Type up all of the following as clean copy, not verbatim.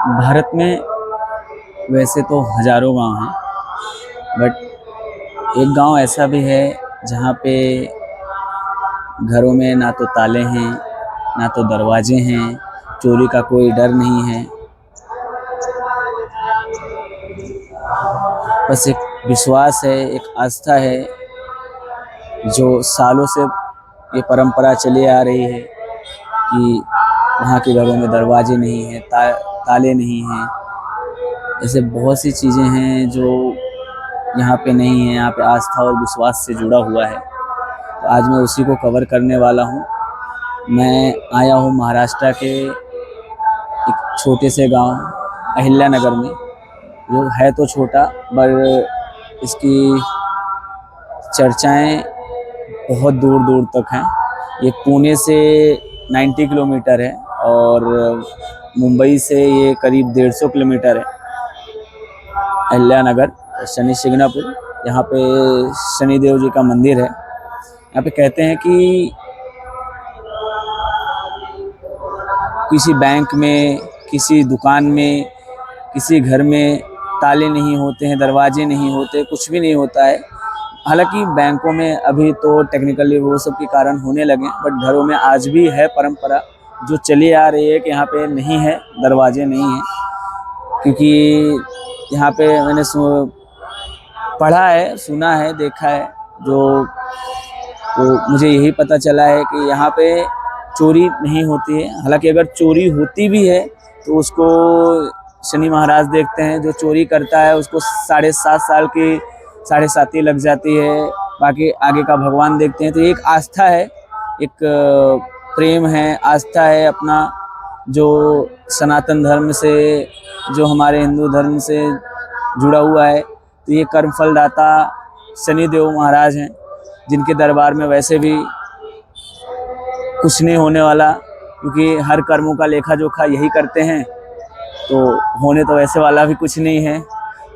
भारत में वैसे तो हज़ारों गांव हैं, बट एक गांव ऐसा भी है जहाँ पे घरों में ना तो ताले हैं, ना तो दरवाजे हैं, चोरी का कोई डर नहीं है। बस एक विश्वास है, एक आस्था है, जो सालों से ये परंपरा चली आ रही है कि वहाँ के घरों में दरवाजे नहीं हैं, ताले नहीं हैं। ऐसे बहुत सी चीज़ें हैं जो यहाँ पे नहीं है। यहाँ पे आस्था और विश्वास से जुड़ा हुआ है, तो आज मैं उसी को कवर करने वाला हूँ। मैं आया हूँ महाराष्ट्र के एक छोटे से गांव अहिल्यानगर में, जो है तो छोटा पर इसकी चर्चाएं बहुत दूर दूर तक हैं। ये पुणे से 90 किलोमीटर है और मुंबई से ये करीब 150 किलोमीटर है। अहिल्यानगर शनि शिंगणापुर, यहाँ पे शनिदेव जी का मंदिर है। यहाँ पे कहते हैं कि किसी बैंक में, किसी दुकान में, किसी घर में ताले नहीं होते हैं, दरवाजे नहीं होते, कुछ भी नहीं होता है। हालांकि बैंकों में अभी तो टेक्निकली वो सब के कारण होने लगे, बट घरों में आज भी है परंपरा जो चली आ रही है कि यहाँ पे नहीं है, दरवाजे नहीं हैं। क्योंकि यहाँ पे मैंने पढ़ा है, सुना है, देखा है, तो मुझे यही पता चला है कि यहाँ पे चोरी नहीं होती है। हालांकि अगर चोरी होती भी है तो उसको शनि महाराज देखते हैं। जो चोरी करता है उसको 7.5 साल की 7.5 लग जाती है। बाकी आगे का भगवान देखते हैं। तो एक आस्था है, एक प्रेम है, आस्था है अपना, जो सनातन धर्म से, जो हमारे हिंदू धर्म से जुड़ा हुआ है। तो ये कर्मफल दाता शनिदेव महाराज हैं, जिनके दरबार में वैसे भी कुछ नहीं होने वाला, क्योंकि हर कर्मों का लेखा जोखा यही करते हैं। तो होने तो वैसे वाला भी कुछ नहीं है।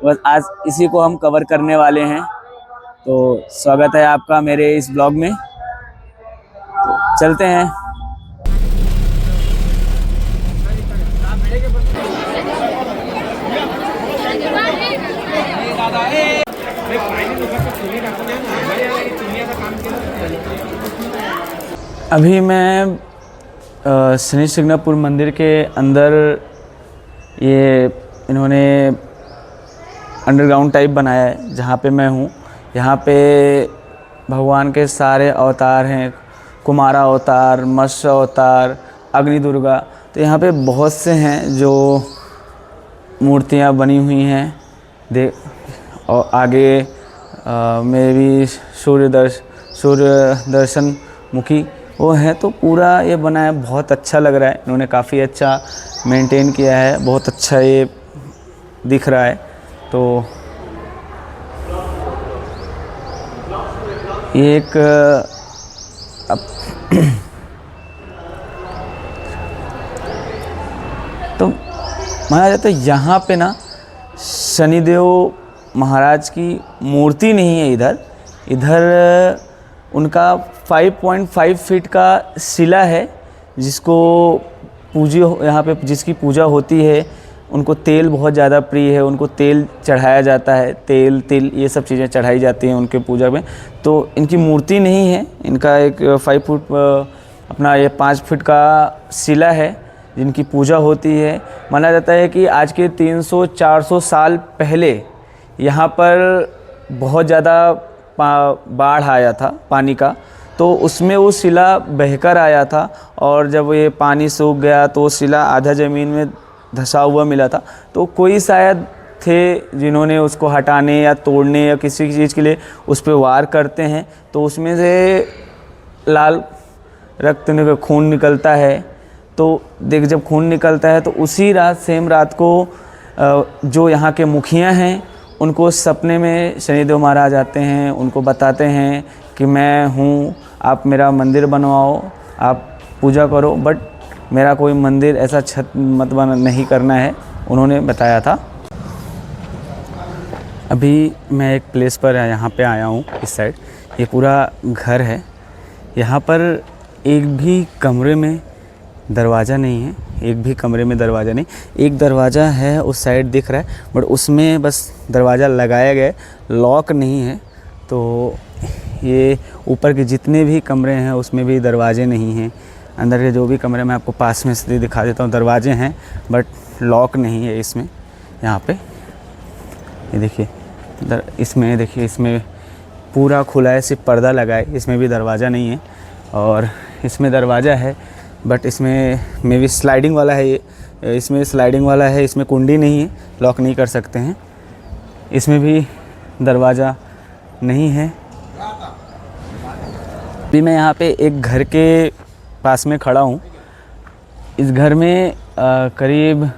बस आज इसी को हम कवर करने वाले हैं। तो स्वागत है आपका मेरे इस ब्लॉग में। तो चलते हैं। अभी मैं शनि शिंगणापुर मंदिर के अंदर, ये इन्होंने अंडरग्राउंड टाइप बनाया है जहाँ पे मैं हूँ। यहाँ पे भगवान के सारे अवतार हैं, कुमारा अवतार, मत्स्य अवतार, अग्नि दुर्गा। तो यहाँ पे बहुत से हैं जो मूर्तियाँ बनी हुई हैं। और आगे में भी सूर्य दर्शन मुखी वो है। तो पूरा ये बना है, बहुत अच्छा लग रहा है। इन्होंने काफ़ी अच्छा मेंटेन किया है, बहुत अच्छा ये दिख रहा है। तो ये एक तो माना जाता है यहाँ पे ना शनिदेव महाराज की मूर्ति नहीं है। इधर उनका 5.5 फीट का शिला है, जिसको यहाँ पे जिसकी पूजा होती है। उनको तेल बहुत ज़्यादा प्रिय है, उनको तेल चढ़ाया जाता है, तेल तिल ये सब चीज़ें चढ़ाई जाती हैं उनके पूजा में। तो इनकी मूर्ति नहीं है। इनका एक 5 फुट अपना ये 5 फीट का शिला है जिनकी पूजा होती है। माना जाता है कि आज के 300-400 साल पहले यहाँ पर बहुत ज़्यादा बाढ़ आया था पानी का, तो उसमें वो शिला बहकर आया था। और जब ये पानी सूख गया तो वो शिला आधा ज़मीन में धंसा हुआ मिला था। तो कोई शायद थे जिन्होंने उसको हटाने या तोड़ने या किसी चीज़ के लिए उस पर वार करते हैं, तो उसमें से लाल रक्त खून निकलता है। तो जब खून निकलता है तो उसी रात, सेम रात को जो यहाँ के मुखिया हैं उनको सपने में शनिदेव महाराज आते हैं, उनको बताते हैं कि मैं हूँ, आप मेरा मंदिर बनवाओ, आप पूजा करो, बट मेरा कोई मंदिर ऐसा छत मत नहीं करना है, उन्होंने बताया था। अभी मैं एक प्लेस पर यहाँ पे आया हूँ, इस साइड ये पूरा घर है। यहाँ पर एक भी कमरे में दरवाज़ा नहीं है, एक भी कमरे में दरवाज़ा नहीं। एक दरवाज़ा है उस साइड दिख रहा है, बट उसमें बस दरवाज़ा लगाया गया है, लॉक नहीं है। तो ये ऊपर के जितने भी कमरे हैं उसमें भी दरवाजे नहीं हैं। अंदर के जो भी कमरे मैं आपको पास में से दिखा देता हूँ, दरवाजे हैं बट लॉक नहीं है इसमें। यहाँ पे ये देखिए, इसमें देखिए, इसमें पूरा खुला है, सिर्फ पर्दा लगा है, इसमें भी दरवाज़ा नहीं है। और इसमें दरवाज़ा है बट इसमें मे बी स्लाइडिंग वाला है, ये इसमें स्लाइडिंग वाला है, इसमें कुंडी नहीं है, लॉक नहीं कर सकते हैं। इसमें भी दरवाज़ा नहीं है। अभी मैं यहाँ पे एक घर के पास में खड़ा हूँ। इस घर में करीब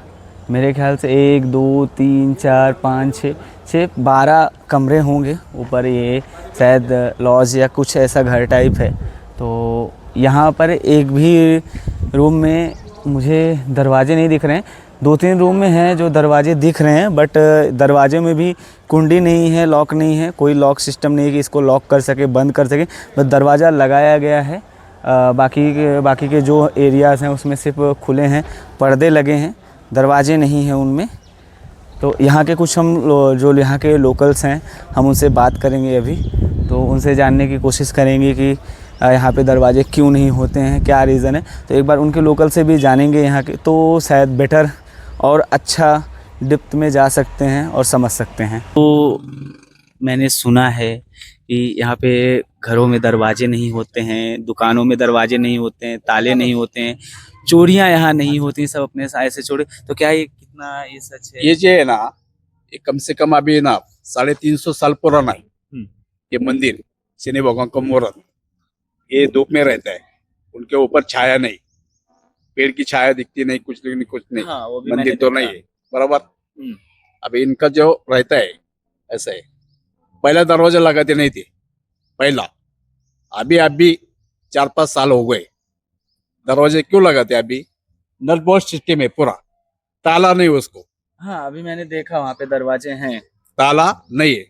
मेरे ख्याल से 1 2 3 4 5 6 12 कमरे होंगे। ऊपर ये शायद लॉज या कुछ ऐसा घर टाइप है। तो यहाँ पर एक भी रूम में मुझे दरवाजे नहीं दिख रहे हैं। 2-3 रूम में हैं जो दरवाजे दिख रहे हैं, बट दरवाजे में भी कुंडी नहीं है, लॉक नहीं है, कोई लॉक सिस्टम नहीं है कि इसको लॉक कर सके, बंद कर सके। बस दरवाज़ा लगाया गया है। बाकी के जो एरियाज़ हैं उसमें सिर्फ खुले हैं, पर्दे लगे हैं, दरवाजे नहीं हैं उनमें। तो यहाँ के कुछ हम जो यहाँ के लोकल्स हैं, हम उनसे बात करेंगे अभी। तो उनसे जानने की कोशिश करेंगे कि यहाँ पे दरवाजे क्यों नहीं होते हैं, क्या रीज़न है। तो एक बार उनके लोकल से भी जानेंगे यहाँ के, तो शायद बेटर और अच्छा डिप्थ में जा सकते हैं और समझ सकते हैं। तो मैंने सुना है कि यहाँ पे घरों में दरवाजे नहीं होते हैं, दुकानों में दरवाजे नहीं होते हैं, ताले नहीं होते हैं, चोरियाँ यहाँ नहीं होती, सब अपने साय से छोड़े। तो क्या ये कितना ये सच है? ये जो है ना, ये कम से कम अभी ना 350 साल पुराना है। ये मंदिर शनि भगवान का मूर्त, ये धूप में रहता है, उनके ऊपर छाया नहीं, पेड़ की छाया दिखती नहीं, कुछ नहीं। हाँ, वो भी मंदिर तो नहीं है बराबर। अभी इनका जो रहता है ऐसा है। पहला दरवाजा लगाते नहीं थे पहला, अभी 4-5 साल हो गए। दरवाजे क्यों लगाते? अभी नट बोल्ट सिस्टम है पूरा, ताला नहीं उसको। हाँ, अभी मैंने देखा वहाँ पे दरवाजे हैं, ताला नहीं है,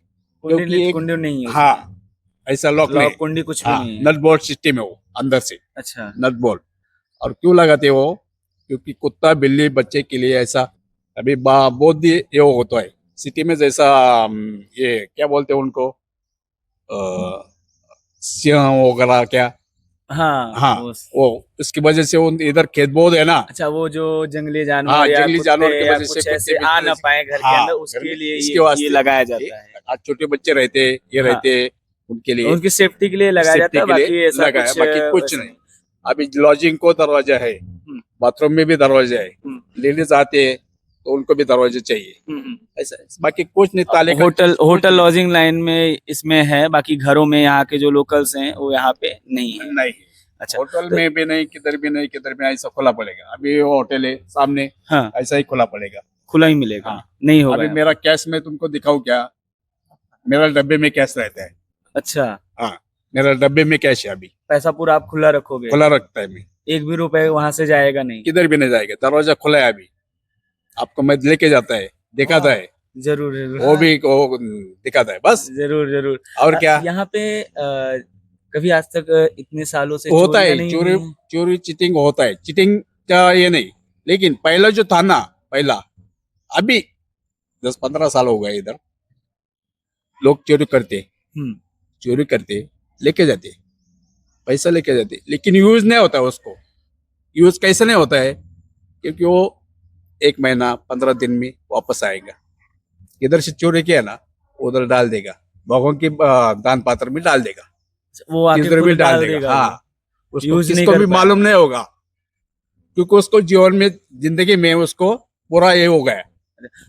क्योंकि कुंडी नहीं है। हाँ ऐसा लॉक नहीं, कुंडी कुछ भी हाँ नहीं है। नट बोल्ट सिस्टम है वो अंदर से, अच्छा, नट बोल्ट। और क्यों लगाते हो? क्योंकि कुत्ता बिल्ली बच्चे के लिए ऐसा अभी बहुत ही ये होता है सिटी में। जैसा ये क्या बोलते हैं उनको, सिंह वगैरह क्या, हाँ वो इसकी वजह से उन इधर खेत बहुत है ना। अच्छा, वो जो जंगली जानवर, हाँ, या जंगली जानवर की या वजह से कुछ ऐसे कुत्ते आ ना पाए घर के हाँ, अंदर, उसके लिए इसके वास्ते ये लगाया जाता है। आज छोटे बच्चे रहते, ये हाँ। रहते, उनके लिए उनकी सेफ्टी के लिए लगाया जाता है, सेफ्टी के बाकी लिए ऐसा लगाया, बाकी कुछ वैसा नहीं। अभी लॉजिंग को दरवाजा है, बाथरूम में भी दरवाजा है, लेडीज आते हैं तो उनको भी दरवाजे चाहिए, ऐसा है। बाकी कुछ नहीं। ताले का होटल लॉजिंग लाइन में इसमें है, बाकी घरों में यहाँ के जो लोकल्स हैं वो यहाँ पे नहीं है। नहीं। अच्छा, होटल में भी नहीं, किधर भी नहीं, किधर भी ऐसा खुला पड़ेगा। अभी वो होटल है सामने, हाँ, ऐसा ही खुला पड़ेगा, खुला ही मिलेगा। हाँ। नहीं होगा अभी यहाँ मेरा कैश में तुमको दिखाऊं क्या? मेरा डब्बे में कैश रहता है। अच्छा, हाँ, मेरा डब्बे में कैश है। अभी पैसा पूरा आप खुला रखोगे? खुला रखता है मैं, 1 भी रुपए वहां से जाएगा नहीं? किधर भी नहीं जाएगा। दरवाजा खुला है अभी, आपको मैं लेके जाता है, दिखाता है, जरूर जरूर, वो भी वो दिखाता है बस। जरूर जरूर। और क्या यहाँ पे कभी आज तक इतने सालों से होता चोरियां है? नहीं चोरी हुई हैं? चोरी चीटिंग होता है, चीटिंग का ये नहीं। लेकिन पहला जो था ना, पहला अभी 10-15 साल हो गए, इधर लोग चोरी करते, चोरी करते, लेके जाते, पैसा लेके जाते, लेकिन यूज नहीं होता उसको। यूज कैसे नहीं होता है? क्योंकि वो 1 महीना 15 दिन में वापस आएगा। इधर से चोरी किया ना, उधर डाल देगा, भगवान की दान पात्र में डाल देगा, वो आके इधर भी खुद डाल देगा। हाँ, उसको यूज नहीं किसको कर भी पाए। मालूम नहीं होगा, क्योंकि उसको जीवन में, जिंदगी में उसको पूरा ये हो गया।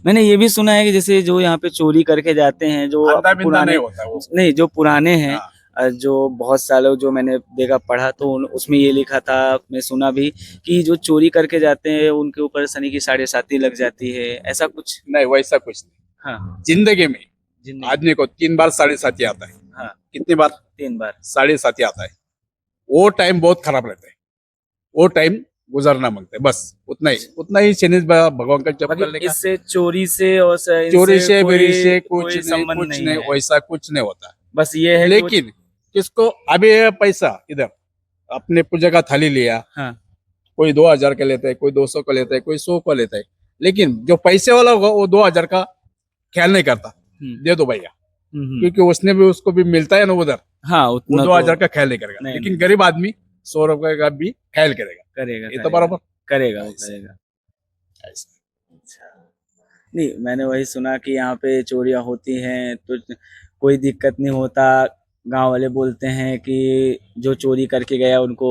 मैंने ये भी सुना है कि जैसे जो यहाँ पे चोरी करके जाते हैं, जो अंधा बिंधा पुराने, नहीं होता वो। नहीं जो पुराने हैं, हाँ। जो बहुत सालों जो मैंने देखा पढ़ा, तो उसमें ये लिखा था, मैं सुना भी कि जो चोरी करके जाते हैं उनके ऊपर शनि की 7.5 लग जाती है, ऐसा कुछ? नहीं, वैसा कुछ नहीं। हाँ, जिंदगी में जिंदगी आदमी को 3 बार 7.5 आता है। हाँ, कितनी बार? 3 बार 7.5 आता है। वो टाइम बहुत खराब रहता है, वो टाइम गुजरना मांगता है, बस उतना ही शनि भगवान का जप बाकी करने का। इससे चोरी से और चोरी से बेरी से कुछ कोई नहीं, संबंध कुछ नहीं, है। वैसा कुछ नहीं होता। बस ये है कि लेकिन किसको अभी ये पैसा इधर अपने पूजा का थाली लिया, हाँ, कोई 2,000 का लेता है, कोई 200 का लेता है, कोई 100 का लेता है, लेकिन जो पैसे वाला होगा वो 2,000 का ख्याल नहीं करता, दे दो भैया, क्योंकि उसने भी उसको भी मिलता है ना उधर, हाँ वो उतना 2,000 का ख्याल नहीं करेगा। नहीं, लेकिन नहीं। गरीब आदमी 100 रुपए का भी ख्याल करेगा, करेगा ये तो करेगा, बराबर करेगा वो ऐसे। करेगा। ऐसा। नहीं, मैंने वही सुना कि यहाँ पे चोरियाँ होती हैं तो कोई दिक्कत नहीं होता। गांव वाले बोलते हैं कि जो चोरी करके गया उनको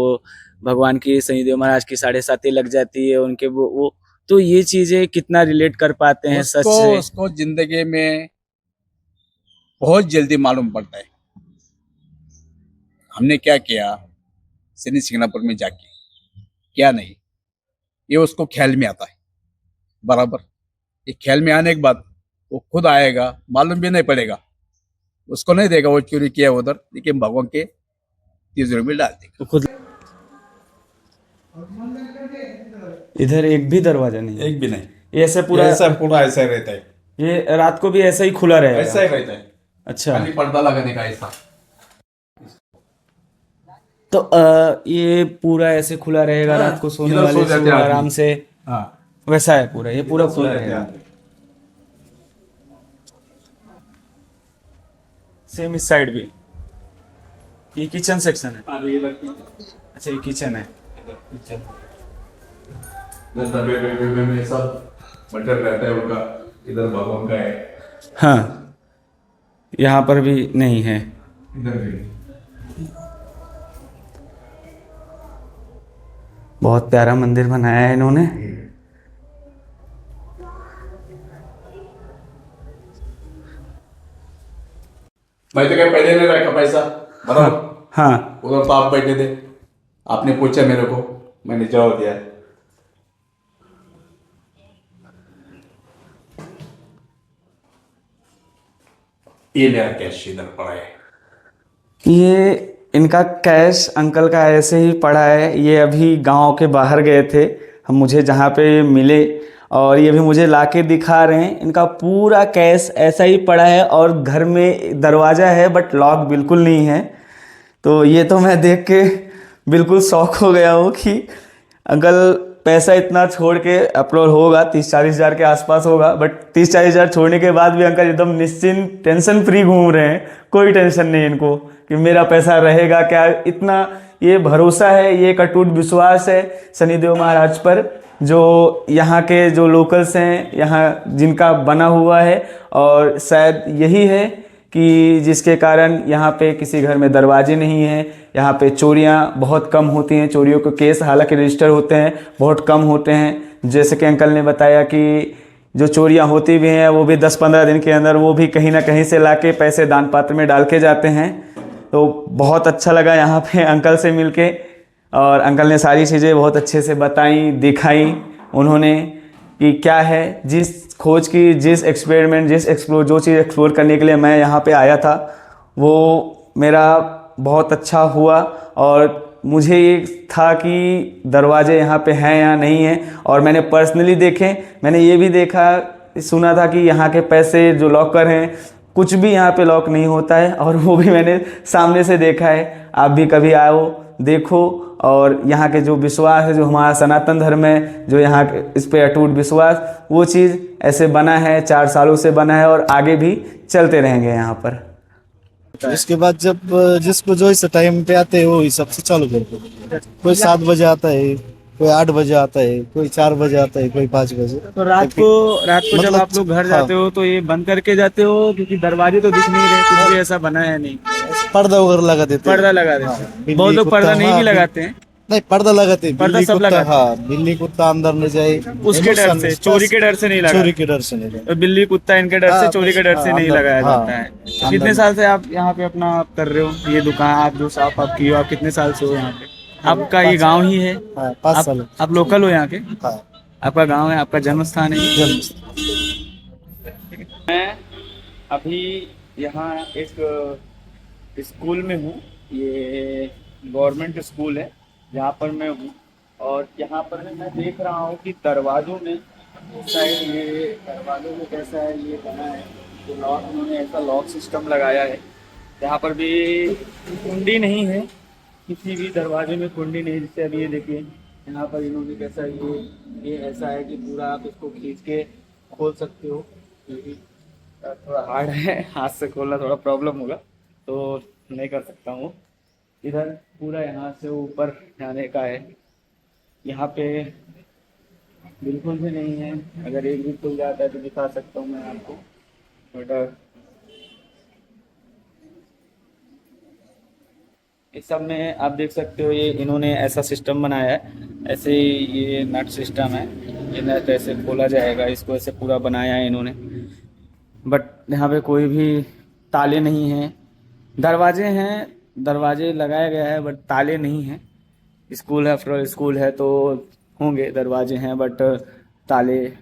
भगवान की शनिदेव महाराज की 7.5 लग जाती है उनके वो तो ये चीजें कितना रिलेट कर पाते हैं सच उसको से? उसको जिंदगी में बहुत जल्दी मालूम पड़ता है हमने क्या किया शनि सिंगनापुर में जाके, क्या नहीं, ये उसको ख्याल में आता है बराबर। ये ख्याल में आने के बाद वो खुद आएगा, मालूम भी नहीं पड़ेगा, उसको नहीं देगा वो चोरी किया उधर, लेकिन भगवान के तिजोरी में डाल देगा। तो खुद इधर एक भी दरवाजा नहीं है? एक भी नहीं, ये ऐसे पूरा पूरा ऐसा ही रहता है, ये रात को भी ऐसा ही खुला रहेगा? ऐसा ही रहता है, अच्छा। खाली पर्दा लगाने का ऐसा। तो ये पूरा ऐसे खुला रहेगा हाँ, रात को सोने इधर वाले सो जाते सो आदमी। आराम से? हाँ, वैसा है पूरा, ये पूरा खुला जाते रहेगा। हैं। सेम इस साइड भी? ये किचन सेक्शन है? हाँ, ये लगती है। अच्छा, ये किचन है। इधर डब्बे में सब मटर रहता है उनका, इधर भगवान का है, हाँ, यहाँ पर भी नहीं है। इधर भी। बहुत प्यारा मंदिर बनाया है इन्होंने। मैं तो क्या पहले नहीं रखा पैसा बराबर, हाँ, उधर तो आप बैठे थे, आपने पूछा मेरे को, मैंने जवाब दिया। ये मेरा कैश इधर पड़ा है। ये इनका कैश अंकल का ऐसे ही पड़ा है। ये अभी गांव के बाहर गए थे, हम मुझे जहाँ पे मिले और ये भी मुझे लाके दिखा रहे हैं। इनका पूरा कैश ऐसा ही पड़ा है और घर में दरवाज़ा है बट लॉक बिल्कुल नहीं है। तो ये तो मैं देख के बिल्कुल शौक हो गया हूँ कि अंकल पैसा इतना छोड़ के अपलोड होगा 30-40 हज़ार के आसपास होगा, बट 30-40 हज़ार छोड़ने के बाद भी अंकल एकदम निश्चिंत टेंशन फ्री घूम रहे हैं। कोई टेंशन नहीं इनको कि मेरा पैसा रहेगा क्या। इतना ये भरोसा है, ये एक अटूट विश्वास है शनिदेव महाराज पर, जो यहाँ के जो लोकल्स हैं यहाँ जिनका बना हुआ है। और शायद यही है कि जिसके कारण यहाँ पे किसी घर में दरवाजे नहीं हैं, यहाँ पे चोरियाँ बहुत कम होती हैं। चोरियों के केस हालांकि रजिस्टर होते हैं, बहुत कम होते हैं। जैसे कि अंकल ने बताया कि जो चोरियाँ होती भी हैं वो भी 10-15 दिन के अंदर वो भी कहीं ना कहीं से लाके पैसे दान पात्र में डाल के जाते हैं। तो बहुत अच्छा लगा यहाँ पे अंकल से मिलके, और अंकल ने सारी चीज़ें बहुत अच्छे से बताई, दिखाई उन्होंने कि क्या है। जिस खोज की, जिस एक्सपेरिमेंट, जो चीज़ एक्सप्लोर करने के लिए मैं यहाँ पे आया था वो मेरा बहुत अच्छा हुआ। और मुझे ये था कि दरवाजे यहाँ पे हैं या नहीं हैं, और मैंने पर्सनली देखे। मैंने ये भी देखा, सुना था कि यहाँ के पैसे जो लॉकर हैं कुछ भी यहाँ पे लॉक नहीं होता है, और वो भी मैंने सामने से देखा है। आप भी कभी आओ, देखो। और यहाँ के जो विश्वास है, जो हमारा सनातन धर्म है, जो यहाँ इस पे अटूट विश्वास, वो चीज़ ऐसे बना है, 4 सालों से बना है और आगे भी चलते रहेंगे यहाँ पर। उसके बाद जब जिसको जो इस टाइम पे आते हैं वो हिसाब से चालू करते हैं। कोई 7 बजे आता है, कोई 8 बजे आता है, कोई 4 बजे आता है, कोई 5 बजे। तो रात को जब मतलब आप लोग घर जाते हो तो ये बंद करके जाते हो, क्योंकि दरवाजे तो दिख नहीं रहे, कुछ भी ऐसा बना है नहीं? पर्दा वगैरह लगा देते हैं। पर्दा लगा देते हाँ, हैं। बिल्ली, बहुत लोग पर्दा कुत्ता, नहीं भी हाँ, लगाते हैं। नहीं पर्दा लगाते हैं। पर्दा बिल्ली सब कुत्ता, लगाते हैं। हाँ, बिल्ली कुत्ता अंदर न जाए उसके डर से, चोरी के डर से नहीं लगा। चोरी के डर से नहीं लगा। और बिल्ली कुत्ता इनके डर से, हाँ, चोरी के डर से हाँ, नहीं अंदर, लगाया हाँ, जाता है। तो अंदर। कितने साल से आप यहाँ पे अपना आप कर रहे हो ये दुकान? आप जो शॉप आप की हो, आप कितने साल से हो यहाँ पे? आपका ये गांव ही है? हाँ, 5 साल। आप लोकल हो यहाँ के? हाँ, आपका गांव है, आपका जन्म स्थान है? जन्म। मैं अभी यहाँ एक स्कूल में हूँ। ये गवर्नमेंट स्कूल है जहाँ पर मैं हूँ, और यहाँ पर मैं देख रहा हूँ कि दरवाज़ों में शायद ये दरवाज़ों में कैसा है ये बना है, तो लॉक, उन्होंने ऐसा लॉक सिस्टम लगाया है। यहाँ पर भी कुंडी नहीं है, किसी भी दरवाजे में कुंडी नहीं। जैसे अभी ये देखिए यहाँ पर इन्होंने कैसा ये ऐसा है कि पूरा आप इसको खींच के खोल सकते हो, क्योंकि थोड़ा हार्ड है, हाथ से खोलना थोड़ा प्रॉब्लम होगा तो नहीं कर सकता हूँ। इधर पूरा यहाँ से ऊपर जाने का है, यहाँ पे बिल्कुल भी नहीं है। अगर एक भी खुल जाता है तो दिखा सकता हूँ मैं आपको, बट इस सब में आप देख सकते हो ये इन्होंने ऐसा सिस्टम बनाया है, ऐसे ये नट सिस्टम है, ये नट ऐसे खोला जाएगा, इसको ऐसे पूरा बनाया है इन्होंने। बट यहाँ पे कोई भी ताले नहीं हैं, दरवाजे हैं, दरवाजे लगाया गया है बट ताले नहीं हैं। स्कूल है, आफ्टर स्कूल है तो होंगे दरवाजे हैं बट ताले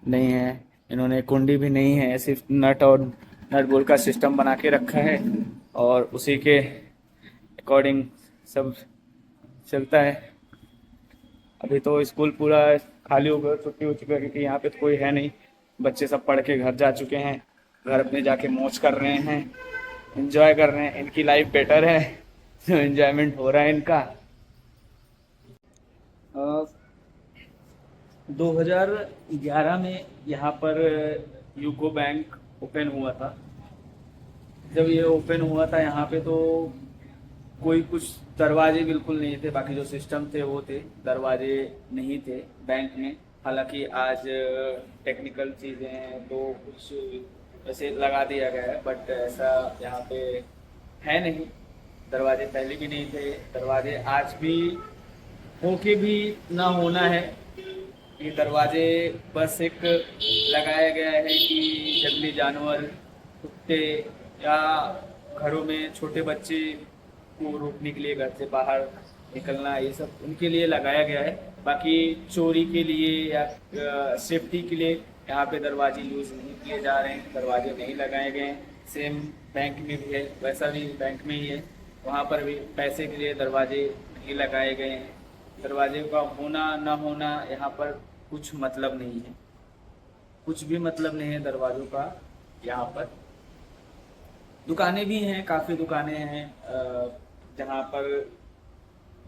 नहीं हैं। इन्होंने कुंडी भी नहीं है, सिर्फ नट और नट बोल्ट का सिस्टम बना के रखा है और उसी के अकॉर्डिंग सब चलता है। अभी तो स्कूल पूरा खाली हो गया, छुट्टी हो चुका है, क्योंकि यहाँ पे तो कोई है नहीं। बच्चे सब पढ़ के घर जा चुके हैं, घर अपने जाके मौज कर रहे हैं, एंजॉय कर रहे हैं, इनकी लाइफ बेटर है तो एंजॉयमेंट हो रहा है इनका। 2011 में यहाँ पर यूको बैंक ओपन हुआ था। जब ये ओपन हुआ था यहाँ पे तो कोई कुछ दरवाजे बिल्कुल नहीं थे, बाकी जो सिस्टम थे वो थे, दरवाजे नहीं थे बैंक में। हालांकि आज टेक्निकल चीज़ें हैं तो कुछ ऐसे लगा दिया गया है, बट ऐसा यहाँ पे है नहीं। दरवाजे पहले भी नहीं थे, दरवाजे आज भी होके भी ना होना है। ये दरवाजे बस एक लगाया गया है कि जंगली जानवर, कुत्ते या घरों में छोटे बच्चे को रोकने के लिए, घर से बाहर निकलना, ये सब उनके लिए लगाया गया है। बाकी चोरी के लिए या सेफ्टी के लिए यहाँ पे दरवाजे यूज़ नहीं किए जा रहे हैं, दरवाजे नहीं लगाए गए हैं। सेम बैंक में भी है, वैसा भी बैंक में ही है, वहाँ पर भी पैसे के लिए दरवाजे नहीं लगाए गए हैं। दरवाजे का होना ना होना यहाँ पर कुछ मतलब नहीं है, कुछ भी मतलब नहीं है दरवाज़ों का यहाँ पर। दुकानें भी हैं, काफ़ी दुकानें हैं जहाँ पर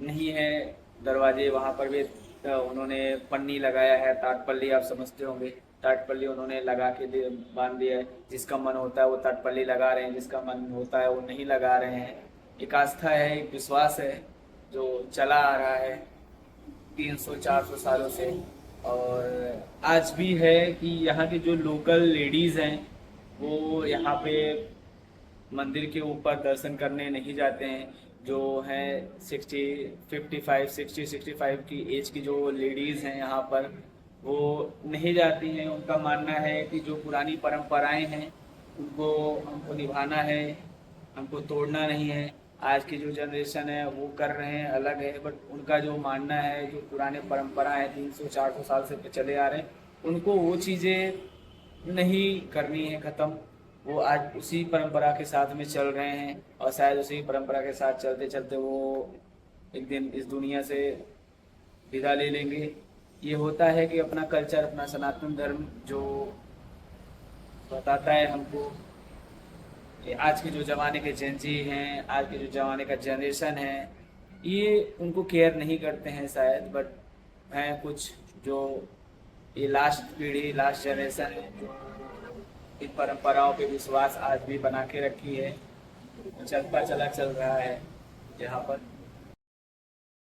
नहीं है दरवाजे, वहाँ पर भी उन्होंने पन्नी लगाया है, ताटपल्ली आप समझते होंगे, ताटपल्ली उन्होंने लगा के बांध दिया है। जिसका मन होता है वो ताटपल्ली लगा रहे हैं, जिसका मन होता है वो नहीं लगा रहे हैं। एक आस्था है, एक विश्वास है जो चला आ रहा है 300-400 सालों से, और आज भी है कि यहाँ के जो लोकल लेडीज़ हैं वो यहाँ पे मंदिर के ऊपर दर्शन करने नहीं जाते हैं। जो हैं 60-65 की एज की जो लेडीज़ हैं यहाँ पर, वो नहीं जाती हैं। उनका मानना है कि जो पुरानी परंपराएं हैं उनको हमको निभाना है, हमको तोड़ना नहीं है। आज की जो जनरेशन है वो कर रहे हैं, अलग है, बट उनका जो मानना है, जो पुराने परंपरा है 300-400 साल से चले आ रहे हैं, उनको वो चीज़ें नहीं करनी है ख़त्म। वो आज उसी परंपरा के साथ में चल रहे हैं और शायद उसी परंपरा के साथ चलते चलते वो एक दिन इस दुनिया से विदा ले लेंगे। ये होता है कि अपना कल्चर, अपना सनातन धर्म जो बताता है हमको कि आज के जो ज़माने के जेनजी हैं, आज के जो ज़माने का जनरेशन है, ये उनको केयर नहीं करते हैं शायद, बट हैं कुछ जो ये लास्ट पीढ़ी, लास्ट जनरेशन है जो इन परंपराओं पे विश्वास आज भी बना के रखी है, चलता चला चल रहा है यहाँ पर।